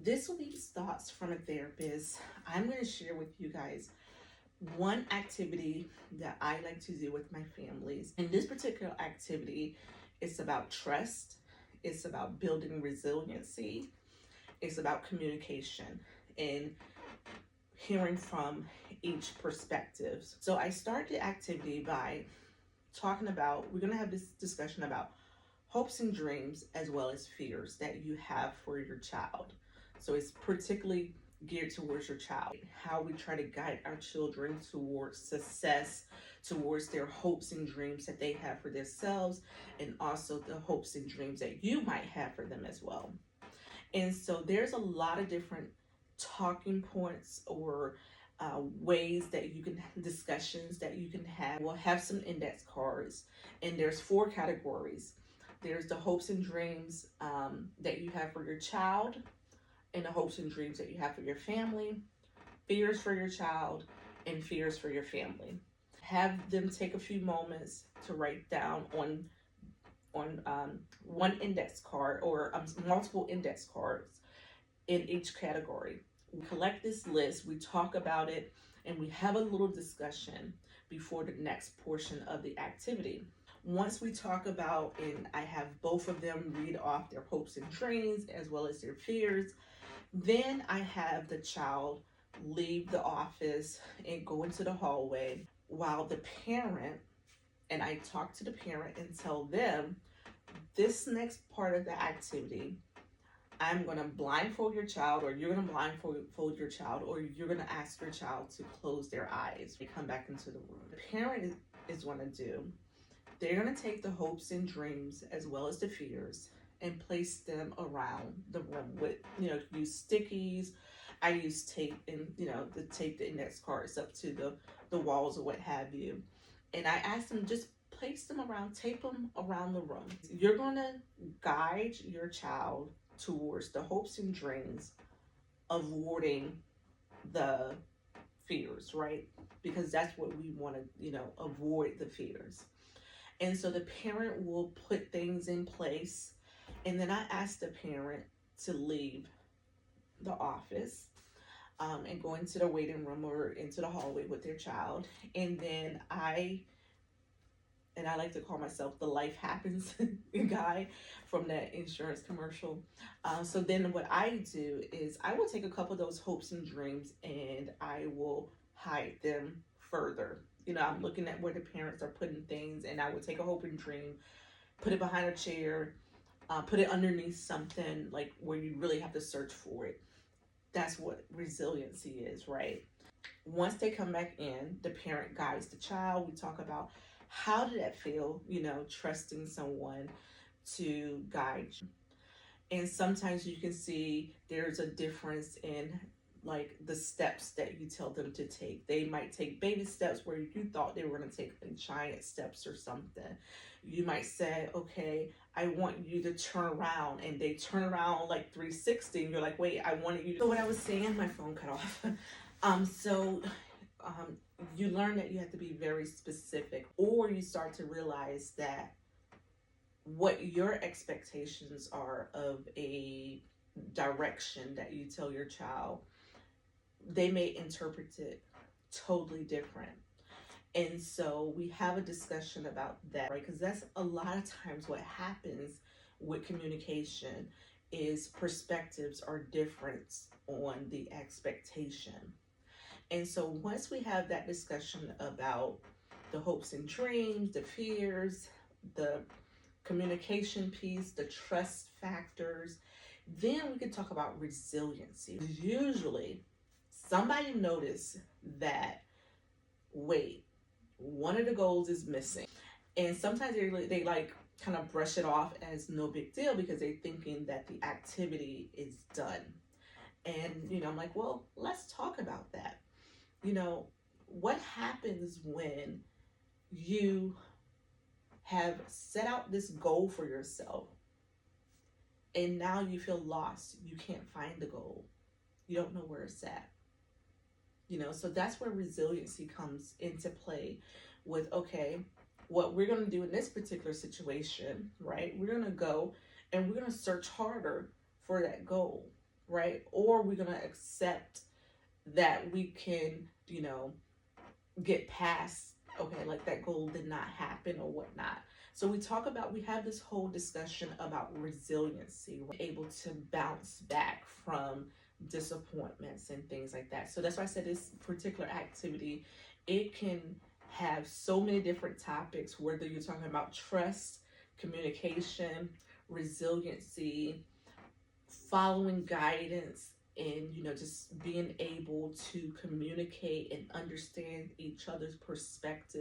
This week's thoughts from a therapist, I'm going to share with you guys one activity that I like to do with my families. And this particular activity is about trust, it's about building resiliency, it's about communication and hearing from each perspective. So I start the activity by we're going to have this discussion about hopes and dreams as well as fears that you have for your child. So it's particularly geared towards your child, how we try to guide our children towards success, towards their hopes and dreams that they have for themselves, and also the hopes and dreams that you might have for them as well. And so there's a lot of different talking points or ways that you can, discussions that you can have. We'll have some index cards, and there's 4 categories. There's the hopes and dreams that you have for your child, and the hopes and dreams that you have for your family, fears for your child, and fears for your family. Have them take a few moments to write down on one index card or multiple index cards in each category. We collect this list, we talk about it, and we have a little discussion before the next portion of the activity. Once we talk about, and I have both of them read off their hopes and dreams as well as their fears, then I have the child leave the office and go into the hallway while the parent, and I talk to the parent and tell them, this next part of the activity, I'm going to blindfold your child, or you're going to blindfold your child, or you're going to ask your child to close their eyes. We come back into the room. The parent is going to do, they're going to take the hopes and dreams as well as the fears and place them around the room with, use stickies. I use tape and, to tape the index cards up to the walls or what have you. And I ask them, just place them around, tape them around the room. You're going to guide your child towards the hopes and dreams, avoiding the fears, right? Because that's what we want to, avoid the fears. And so the parent will put things in place. And then I ask the parent to leave the office and go into the waiting room or into the hallway with their child. And then I like to call myself the life happens guy from that insurance commercial. So then what I do is I will take a couple of those hopes and dreams and I will hide them further. I'm looking at where the parents are putting things, and I would take a hope and dream, put it behind a chair, put it underneath something, like where you really have to search for it. That's what resiliency is, right? Once they come back in, the parent guides the child. We talk about, how did that feel, trusting someone to guide you. And sometimes you can see there's a difference in like the steps that you tell them to take. They might take baby steps where you thought they were going to take like giant steps or something. You might say, okay, I want you to turn around, and they turn around like 360 and you're like, wait, I wanted you to. So what I was saying, my phone cut off. You learn that you have to be very specific, or you start to realize that what your expectations are of a direction that you tell your child, they may interpret it totally different. And so we have a discussion about that, right? Because that's a lot of times what happens with communication is perspectives are different on the expectation. And so once we have that discussion about the hopes and dreams, the fears, the communication piece, the trust factors, then we can talk about resiliency. Usually somebody noticed that, wait, one of the goals is missing. And sometimes they like kind of brush it off as no big deal because they're thinking that the activity is done. And, I'm like, well, let's talk about that. What happens when you have set out this goal for yourself and now you feel lost? You can't find the goal. You don't know where it's at. So that's where resiliency comes into play with, okay, what we're going to do in this particular situation, right? We're going to go and we're going to search harder for that goal, right? Or we're going to accept that we can, get past, okay, like that goal did not happen or whatnot. So we have this whole discussion about resiliency. We're able to bounce back from disappointments and things like that. So that's why I said this particular activity, it can have so many different topics, whether you're talking about trust, communication, resiliency, following guidance, and just being able to communicate and understand each other's perspective